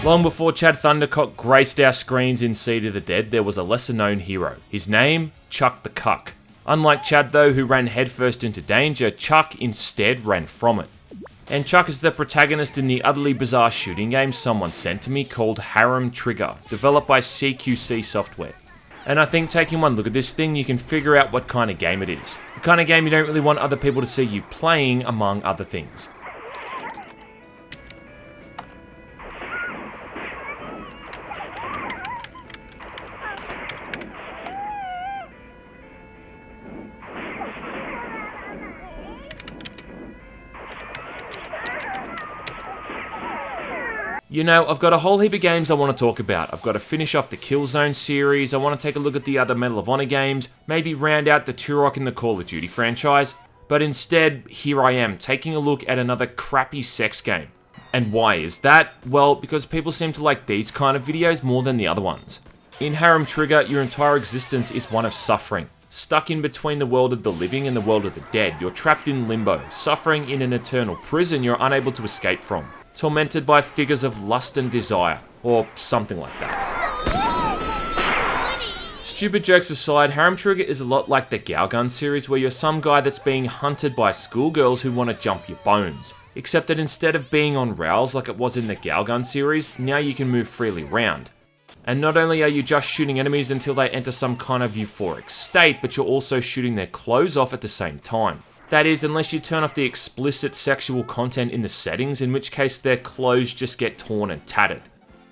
Long before Chad Thundercock graced our screens in Seed of the Dead, there was a lesser known hero. His name, Chuck the Cuck. Unlike Chad though, who ran headfirst into danger, Chuck instead ran from it. And Chuck is the protagonist in the utterly bizarre shooting game someone sent to me called Harem Trigger, developed by CQC Software. And I think taking one look at this thing, you can figure out what kind of game it is. The kind of game you don't really want other people to see you playing, among other things. You know, I've got a whole heap of games I want to talk about. I've got to finish off the Killzone series, I want to take a look at the other Medal of Honor games, maybe round out the Turok and the Call of Duty franchise, but instead, here I am, taking a look at another crappy sex game. And why is that? Well, because people seem to like these kind of videos more than the other ones. In Harem Trigger, your entire existence is one of suffering. Stuck in between the world of the living and the world of the dead, you're trapped in limbo, suffering in an eternal prison you're unable to escape from. Tormented by figures of lust and desire, or something like that. Stupid jokes aside, Harem Trigger is a lot like the Galgun series, where you're some guy that's being hunted by schoolgirls who want to jump your bones. Except that instead of being on rails like it was in the Galgun series, now you can move freely around. And not only are you just shooting enemies until they enter some kind of euphoric state, but you're also shooting their clothes off at the same time. That is, unless you turn off the explicit sexual content in the settings, in which case their clothes just get torn and tattered.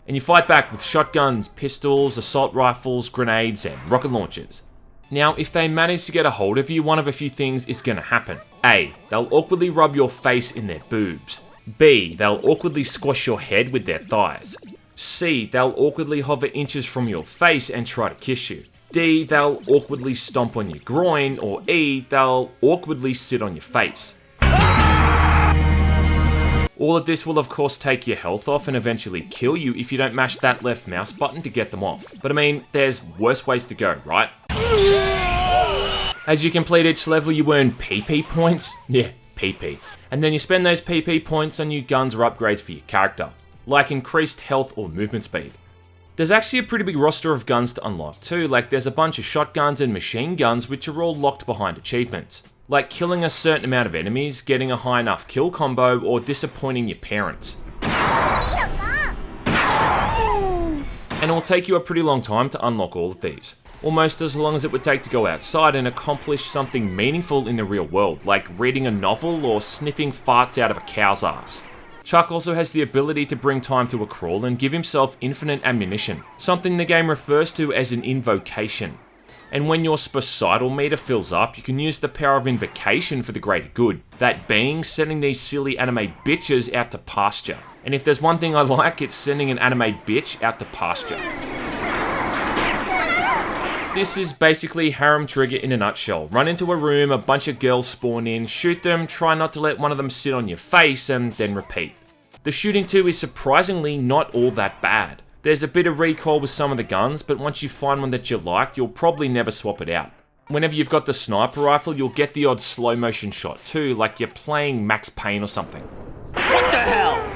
And you fight back with shotguns, pistols, assault rifles, grenades, and rocket launchers. Now, if they manage to get a hold of you, one of a few things is going to happen. A. They'll awkwardly rub your face in their boobs. B. They'll awkwardly squash your head with their thighs. C. They'll awkwardly hover inches from your face and try to kiss you. D. They'll awkwardly stomp on your groin, or E. They'll awkwardly sit on your face. All of this will of course take your health off and eventually kill you if you don't mash that left mouse button to get them off. But I mean, there's worse ways to go, right? As you complete each level, you earn PP points. Yeah, PP. And then you spend those PP points on new guns or upgrades for your character, like increased health or movement speed. There's actually a pretty big roster of guns to unlock too, like there's a bunch of shotguns and machine guns which are all locked behind achievements. Like killing a certain amount of enemies, getting a high enough kill combo, or disappointing your parents. And it will take you a pretty long time to unlock all of these. Almost as long as it would take to go outside and accomplish something meaningful in the real world, like reading a novel or sniffing farts out of a cow's ass. Chuck also has the ability to bring time to a crawl and give himself infinite ammunition, something the game refers to as an invocation. And when your spocidal meter fills up, you can use the power of invocation for the greater good, that being sending these silly anime bitches out to pasture. And if there's one thing I like, it's sending an anime bitch out to pasture. This is basically Harem Trigger in a nutshell. Run into a room, a bunch of girls spawn in, shoot them, try not to let one of them sit on your face, and then repeat. The shooting too is surprisingly not all that bad. There's a bit of recoil with some of the guns, but once you find one that you like, you'll probably never swap it out. Whenever you've got the sniper rifle, you'll get the odd slow motion shot too, like you're playing Max Payne or something. What the hell?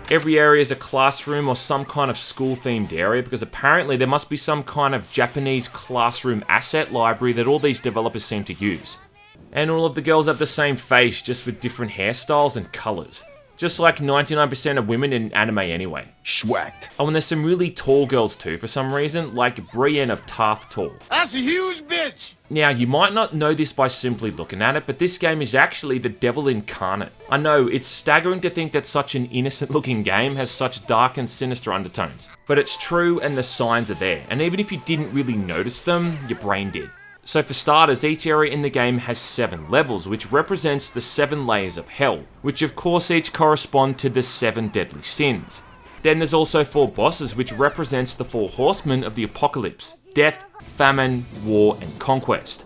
Every area is a classroom or some kind of school-themed area, because apparently there must be some kind of Japanese classroom asset library that all these developers seem to use. And all of the girls have the same face, just with different hairstyles and colours. Just like 99% of women in anime anyway. Schwacked. Oh, and there's some really tall girls too for some reason, like Brienne of Tarth Tall. That's a huge bitch! Now, you might not know this by simply looking at it, but this game is actually the devil incarnate. I know, it's staggering to think that such an innocent looking game has such dark and sinister undertones. But it's true and the signs are there, and even if you didn't really notice them, your brain did. So for starters, each area in the game has 7 levels, which represents the 7 layers of hell, which of course each correspond to the 7 deadly sins. Then there's also 4 bosses, which represents the 4 horsemen of the apocalypse: death, famine, war, and conquest.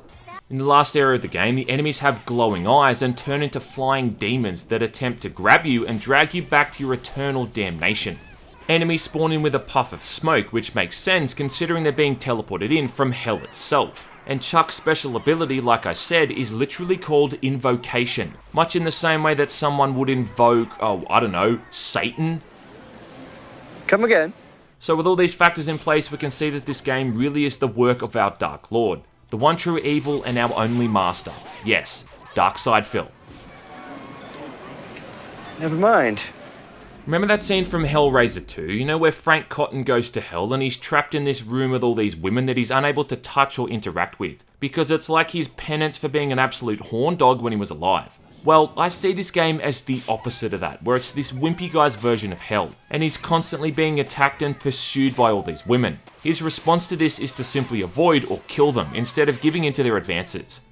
In the last area of the game, the enemies have glowing eyes and turn into flying demons that attempt to grab you and drag you back to your eternal damnation. Enemies spawn in with a puff of smoke, which makes sense considering they're being teleported in from hell itself. And Chuck's special ability, like I said, is literally called Invocation, much in the same way that someone would invoke, Satan. Come again? So with all these factors in place, we can see that this game really is the work of our Dark Lord, the one true evil and our only master. Yes, Darkside Phil. Never mind. Remember that scene from Hellraiser 2, you know, where Frank Cotton goes to hell and he's trapped in this room with all these women that he's unable to touch or interact with, because it's like his penance for being an absolute horn dog when he was alive. Well, I see this game as the opposite of that, where it's this wimpy guy's version of hell, and he's constantly being attacked and pursued by all these women. His response to this is to simply avoid or kill them, instead of giving into their advances.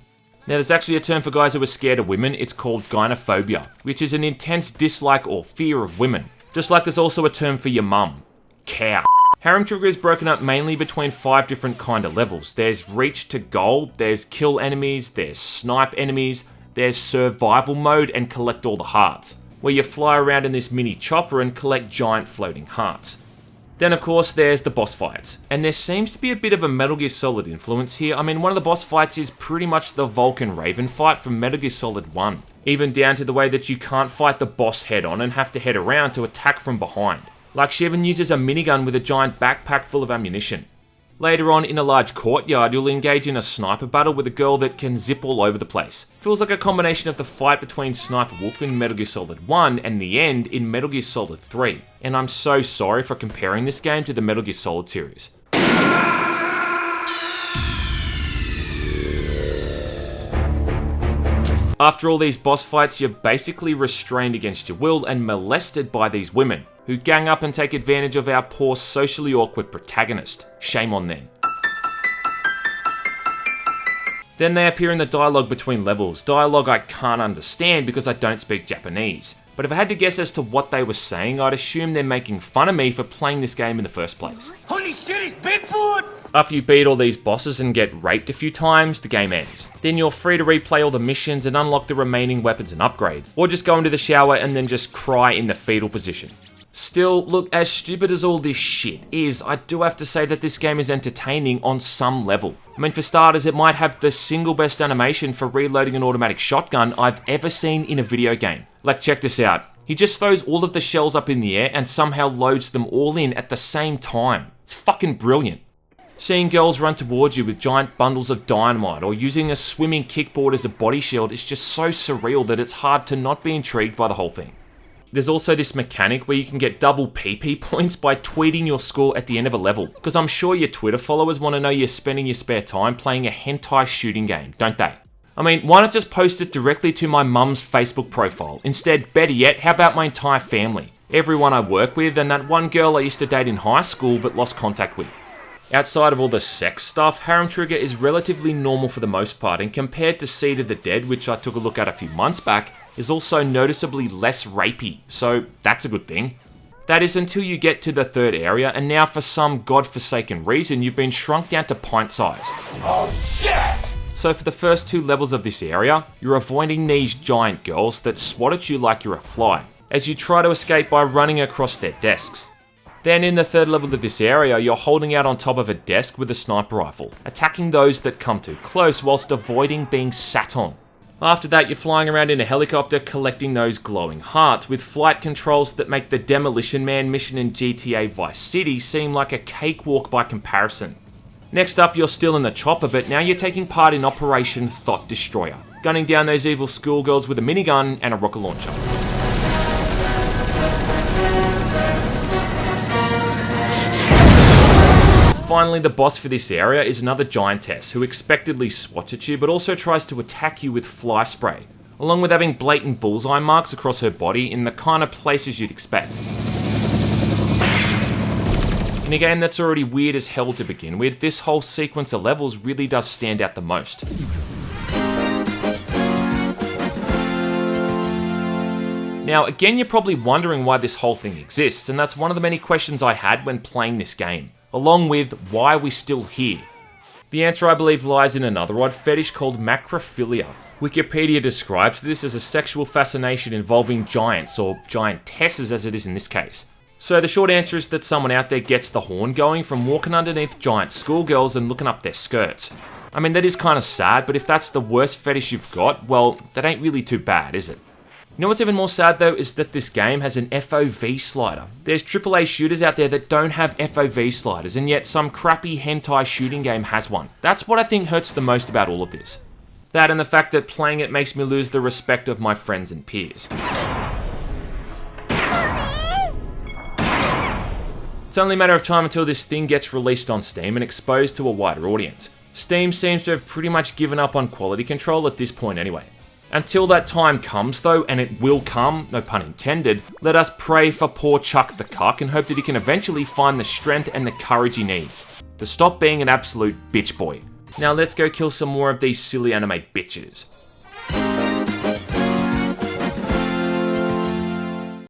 Now, there's actually a term for guys who are scared of women. It's called gynophobia, which is an intense dislike or fear of women. Just like there's also a term for your mum, cow. Harem Trigger is broken up mainly between 5 different kind of levels. There's reach to gold, there's kill enemies, there's snipe enemies, there's survival mode and collect all the hearts, where you fly around in this mini chopper and collect giant floating hearts. Then of course there's the boss fights, and there seems to be a bit of a Metal Gear Solid influence here. I mean, one of the boss fights is pretty much the Vulcan Raven fight from Metal Gear Solid 1, even down to the way that you can't fight the boss head on and have to head around to attack from behind. Like she even uses a minigun with a giant backpack full of ammunition. Later on, in a large courtyard, you'll engage in a sniper battle with a girl that can zip all over the place. Feels like a combination of the fight between Sniper Wolf in Metal Gear Solid 1 and the end in Metal Gear Solid 3. And I'm so sorry for comparing this game to the Metal Gear Solid series. After all these boss fights, you're basically restrained against your will and molested by these women, who gang up and take advantage of our poor socially awkward protagonist. Shame on them. Then they appear in the dialogue between levels, dialogue I can't understand because I don't speak Japanese. But if I had to guess as to what they were saying, I'd assume they're making fun of me for playing this game in the first place. Holy shit, it's Bigfoot! After you beat all these bosses and get raped a few times, the game ends. Then you're free to replay all the missions and unlock the remaining weapons and upgrades, or just go into the shower and then just cry in the fetal position. Still, look, as stupid as all this shit is, I do have to say that this game is entertaining on some level. I mean, for starters, it might have the single best animation for reloading an automatic shotgun I've ever seen in a video game. Like, check this out. He just throws all of the shells up in the air and somehow loads them all in at the same time. It's fucking brilliant. Seeing girls run towards you with giant bundles of dynamite or using a swimming kickboard as a body shield is just so surreal that it's hard to not be intrigued by the whole thing. There's also this mechanic where you can get double PP points by tweeting your score at the end of a level, because I'm sure your Twitter followers want to know you're spending your spare time playing a hentai shooting game, don't they? I mean, why not just post it directly to my mum's Facebook profile? Instead, better yet, how about my entire family? Everyone I work with and that one girl I used to date in high school but lost contact with. Outside of all the sex stuff, Harem Trigger is relatively normal for the most part, and compared to Seed of the Dead, which I took a look at a few months back, is also noticeably less rapey, so that's a good thing. That is until you get to the third area, and now for some godforsaken reason, you've been shrunk down to pint size. Oh shit! So for the first 2 levels of this area, you're avoiding these giant girls that swat at you like you're a fly, as you try to escape by running across their desks. Then in the third level of this area, you're holding out on top of a desk with a sniper rifle, attacking those that come too close whilst avoiding being sat on. After that, you're flying around in a helicopter collecting those glowing hearts with flight controls that make the Demolition Man mission in GTA Vice City seem like a cakewalk by comparison. Next up, you're still in the chopper, but now you're taking part in Operation Thought Destroyer, gunning down those evil schoolgirls with a minigun and a rocket launcher. Finally, the boss for this area is another giantess who expectedly swats at you but also tries to attack you with fly spray, along with having blatant bullseye marks across her body in the kind of places you'd expect. In a game that's already weird as hell to begin with, this whole sequence of levels really does stand out the most. Now, again, you're probably wondering why this whole thing exists, and that's one of the many questions I had when playing this game, along with why are we still here? The answer, I believe, lies in another odd fetish called macrophilia. Wikipedia describes this as a sexual fascination involving giants, or giantesses as it is in this case. So the short answer is that someone out there gets the horn going from walking underneath giant schoolgirls and looking up their skirts. I mean, that is kind of sad, but if that's the worst fetish you've got, well, that ain't really too bad, is it? You know what's even more sad though is that this game has an FOV slider. There's AAA shooters out there that don't have FOV sliders, and yet some crappy hentai shooting game has one. That's what I think hurts the most about all of this. That and the fact that playing it makes me lose the respect of my friends and peers. It's only a matter of time until this thing gets released on Steam and exposed to a wider audience. Steam seems to have pretty much given up on quality control at this point anyway. Until that time comes though, and it will come, no pun intended, let us pray for poor Chuck the Cuck and hope that he can eventually find the strength and the courage he needs to stop being an absolute bitch boy. Now let's go kill some more of these silly anime bitches.